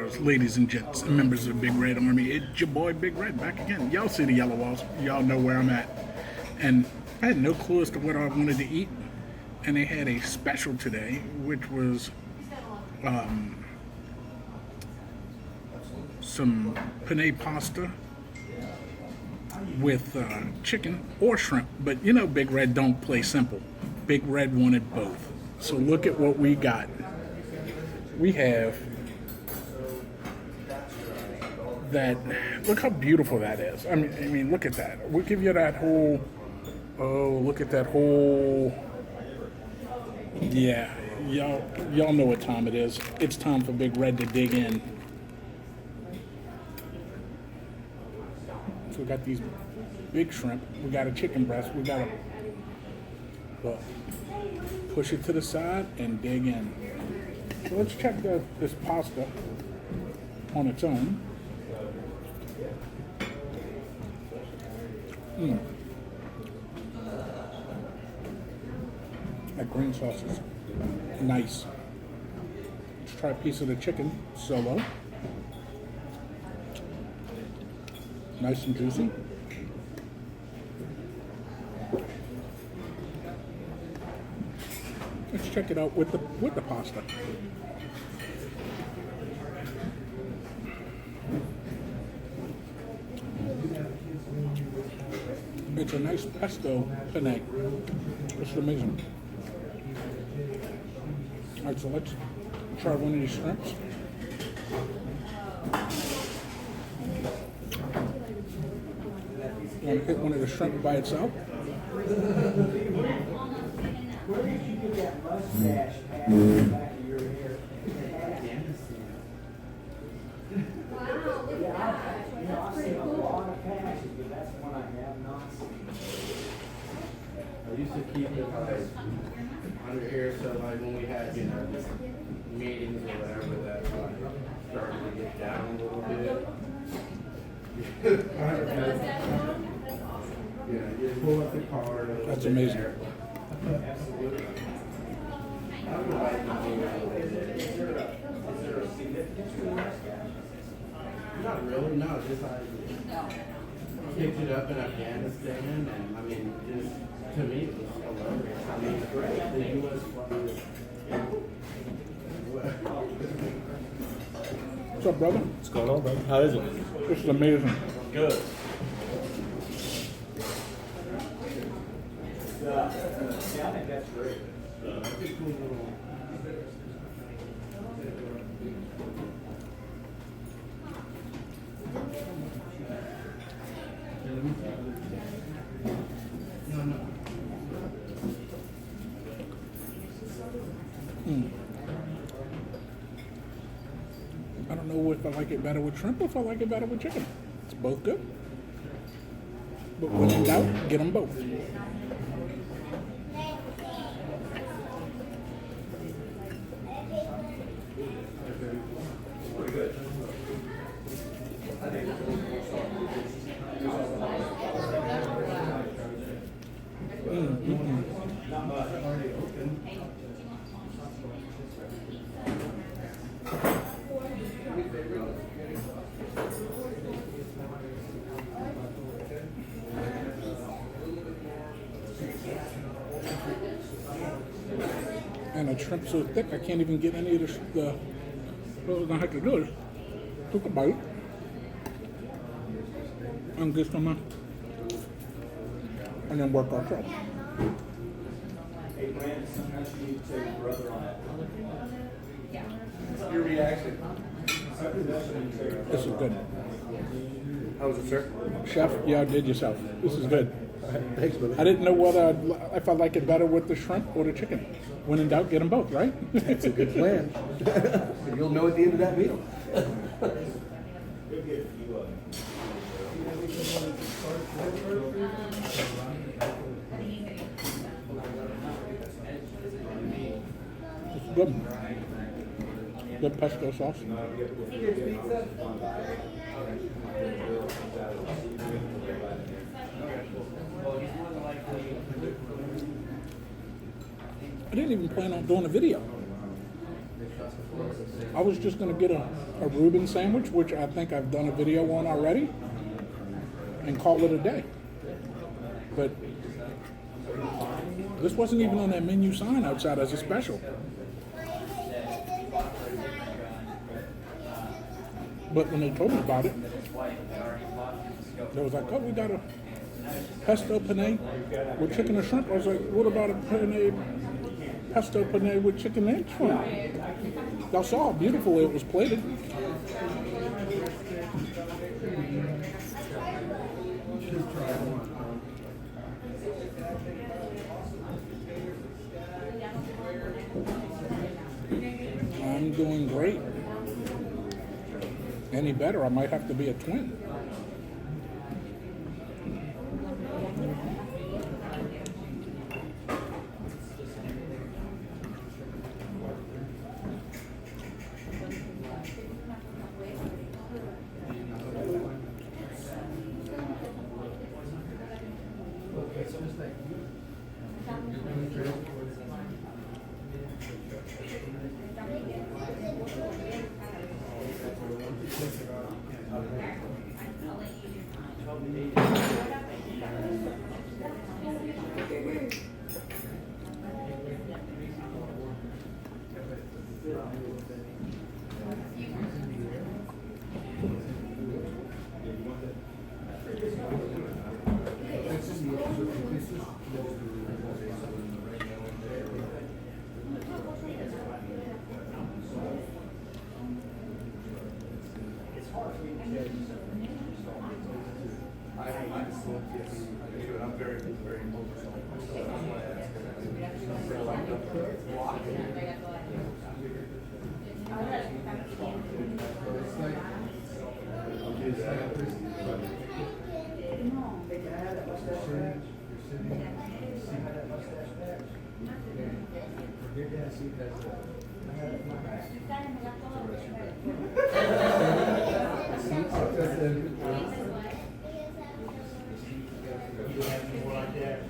Stars, ladies and gents, and members of the Big Red Army. It's your boy Big Red back again. Y'all see the yellow walls. Y'all know where I'm at. And I had no clue as to what I wanted to eat. And they had a special today, which was some penne pasta with chicken or shrimp. But you know Big Red don't play simple. Big Red wanted both. So look at what we got. We have that. Look how beautiful that is. I mean, look at that. We'll give you that whole. Oh, look at that whole. Yeah, y'all know what time it is. It's time for Big Red to dig in. So we got these big shrimp. We got a chicken breast. We got to push it to the side and dig in. So let's check this pasta on its own. That green sauce is nice. Let's try a piece of the chicken solo. Nice and juicy. Let's check it out with the pasta. It's a nice pesto penne. It's amazing. All right, so let's try one of these shrimps. I'm gonna hit one of the shrimp by itself. Where did you get that mustache at the back of your hair? Wow, look at that. I've seen a lot of patches, but that's one I have not seen. I used to keep it like under here, so like when we had, meetings or whatever, that like started to get down a little bit. Yeah, you pull up the card. That's amazing. Absolutely. I would like to do is there a significance to that? Not really, no, just I picked it up in Afghanistan, and I mean, just to me, it was hilarious. I mean, the U.S. What's up, brother? What's going on, brother? How is it? This is amazing. Good. Yeah, I think that's great. I don't know if I like it better with shrimp or if I like it better with chicken. It's both good. But when in doubt, get them both. And the shrimp so thick I can't even get any of the what we're gonna have to do is take a bite and get some and then work ourselves. Hey, Brandon, sometimes you need to take your brother on that. Your reaction? This is good. How was it, sir? Chef, you outdid yourself. This is good. Thanks, brother. I didn't know whether if I like it better with the shrimp or the chicken. When in doubt, get them both, right? That's a good plan. You'll know at the end of that meal. It's good. Good pesto sauce. I didn't even plan on doing a video. I was just gonna get a Reuben sandwich, which I think I've done a video on already, and call it a day. But this wasn't even on that menu sign outside as a special. But when they told me about it, they was like, oh, we got a pesto penne with chicken and shrimp. I was like, what about a pesto penne with chicken and shrimp? Y'all saw how beautiful it was plated. I'm doing great. Any better, I might have to be a twin. I'm very, very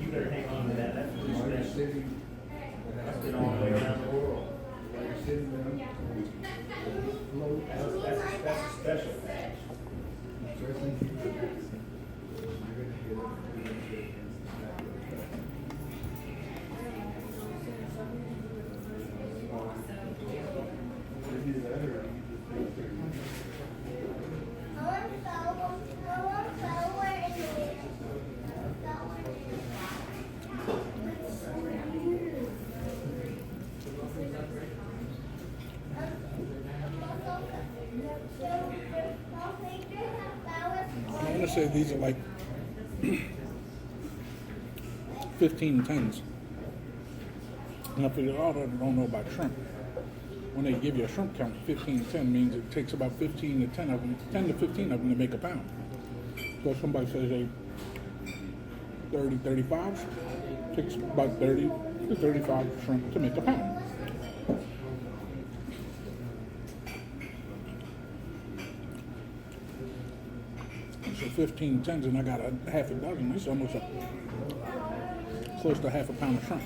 you better hang on to that. That's been all the way around the world. That's a special. I want to say these are like 15 tens. And I figured, oh, I don't know about shrimp. When they give you a shrimp count, 15-10 means it takes about 15 to 10 of them, 10 to 15 of them to make a pound. So if somebody says they 30, 35, it takes about 30 to 35 shrimp to make a pound. So 15 tens and I got a half a dozen. That's almost close to half a pound of shrimp.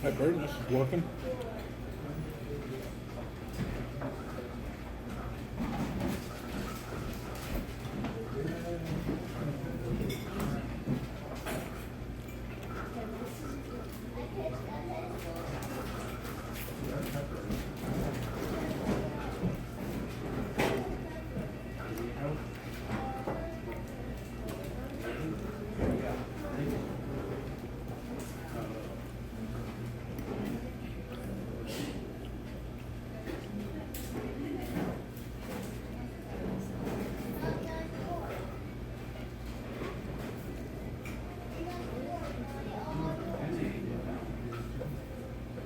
That birdness is working.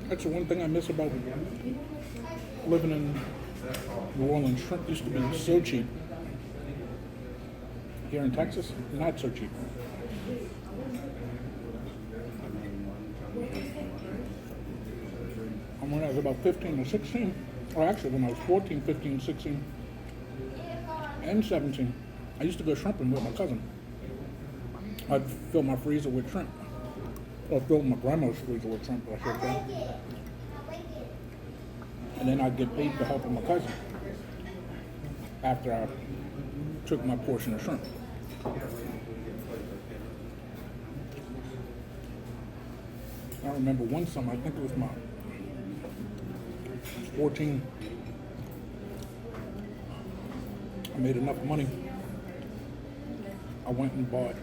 That's the one thing I miss about living in New Orleans. Shrimp used to be so cheap. Here in Texas, not so cheap. And when I was about 15 or 16, or actually when I was 14, 15, 16, and 17, I used to go shrimping with my cousin. I'd fill my freezer with shrimp. Or fill my grandma's freezer with shrimp, I should say. And then I'd get paid for helping my cousin after I took my portion of shrimp. I remember one summer, I think it was my 14, I made enough money. I went and bought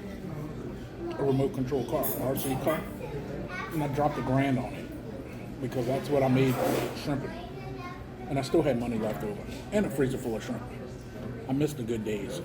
a remote control car, an RC car, and I dropped $1,000 on it because that's what I made shrimping. And I still had money left over and a freezer full of shrimp. I missed the good days.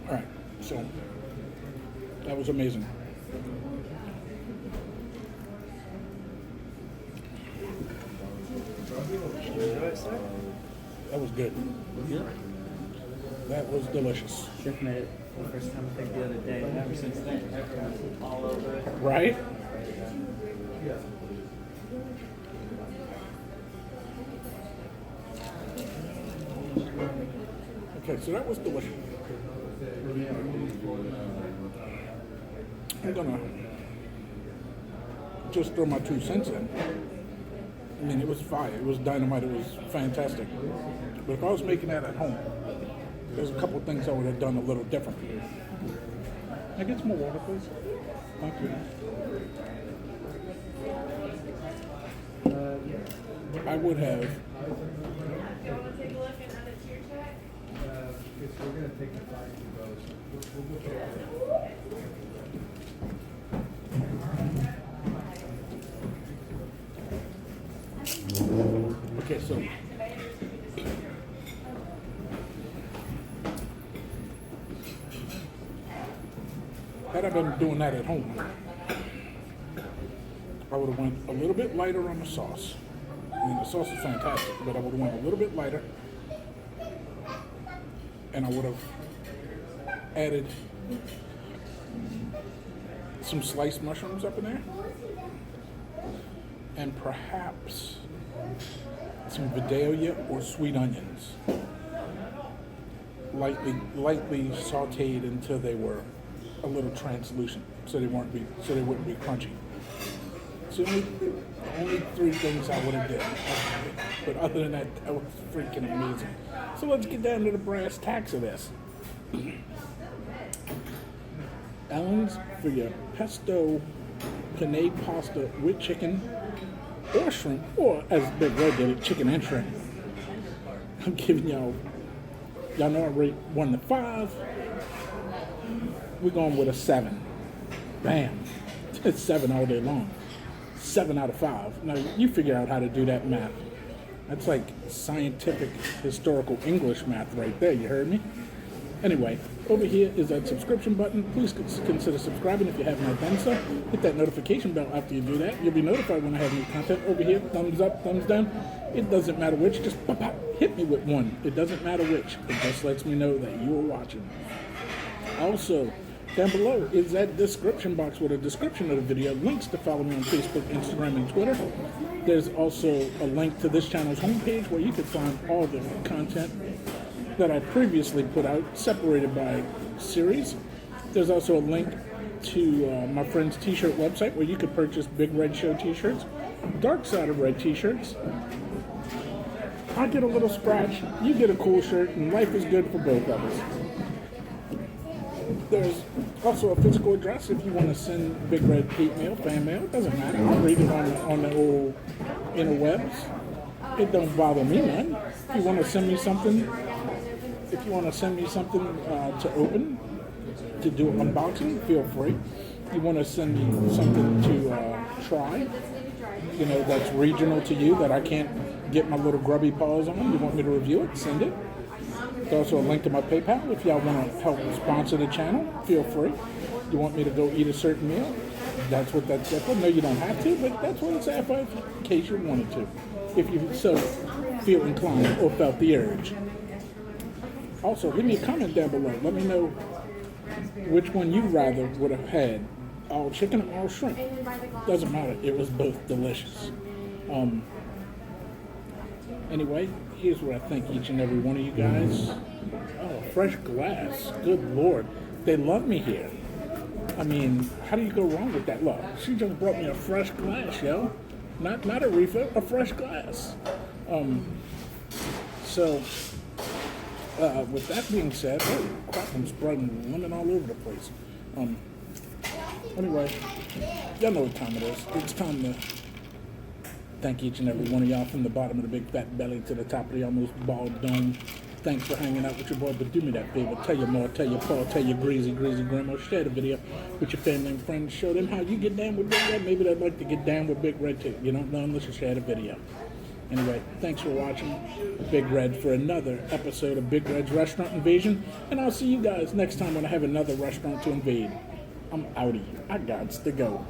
All right, so that was amazing. That was good. Yeah. That was delicious. Chef made it for the first time I think the other day, and ever since then, all over it. Right? Okay, so that was delicious. I'm gonna just throw my 2 cents in. I mean, it was fire. It was dynamite. It was fantastic. But if I was making that at home, there's a couple things I would have done a little different. Can I get some more water, please? Thank you. I would have. Y'all wanna take a look at another tier check? We're gonna take the 5 to go, so we'll take it. Okay, so had I been doing that at home, I would have went a little bit lighter on the sauce. I mean, the sauce is fantastic, but I would have went a little bit lighter, and I would have added some sliced mushrooms up in there, and perhaps some Vidalia or sweet onions, lightly sautéed until they were a little translucent, so they wouldn't be crunchy. So the only 3 things I would have did. But other than that, that was freaking amazing. So let's get down to the brass tacks of this. Ellen's for your pesto penne pasta with chicken or shrimp, or as Big Red did it, chicken and shrimp. I'm giving y'all know I rate 1 to 5. We're going with a 7. Bam. It's 7 all day long. 7 out of 5. Now you figure out how to do that math. That's like scientific, historical English math right there. You heard me? Anyway, over here is that subscription button. Please consider subscribing if you haven't yet done so. Hit that notification bell after you do that. You'll be notified when I have new content. Over here, thumbs up, thumbs down. It doesn't matter which. Just pop, pop, hit me with one. It doesn't matter which. It just lets me know that you are watching. Also, down below is that description box with a description of the video, links to follow me on Facebook, Instagram, and Twitter. There's also a link to this channel's homepage where you can find all the content that I previously put out, separated by series. There's also a link to my friend's t-shirt website where you could purchase Big Red Show t-shirts, Dark Side of Red t-shirts. I get a little scratch, you get a cool shirt, and life is good for both of us. There's also a physical address if you want to send Big Red hate mail, fan mail. It doesn't matter. I'll read it on the old interwebs. It don't bother me none. If you want to send me something, to open, to do an unboxing, feel free. You want to send me something to try, that's regional to you that I can't get my little grubby paws on. You want me to review it? Send it. There's also a link to my PayPal if y'all want to help sponsor the channel. Feel free. You want me to go eat a certain meal? That's what that's there for. No, you don't have to, but that's what it's there for in case you wanted to. If you so feel inclined or felt the urge. Also, leave me a comment down below. Let me know which one you rather would have had. All chicken or all shrimp. Doesn't matter. It was both delicious. Anyway, here's what I think each and every one of you guys. Oh, fresh glass. Good Lord. They love me here. I mean, how do you go wrong with that? Look, she just brought me a fresh glass, yo. Not a refill, a fresh glass. With that being said, oh crap, I'm spreading lemon all over the place. Anyway, y'all know what time it is. It's time to thank each and every one of y'all from the bottom of the big fat belly to the top of the almost bald dome. Thanks for hanging out with your boy, but do me that favor. Tell your ma, tell your pa, tell your greasy grandma. Share the video with your family and friends. Show them how you get down with Big Red. Maybe they'd like to get down with Big Red too. You don't know unless you share the video. Anyway, thanks for watching Big Red for another episode of Big Red's Restaurant Invasion. And I'll see you guys next time when I have another restaurant to invade. I'm outie. I gots to go.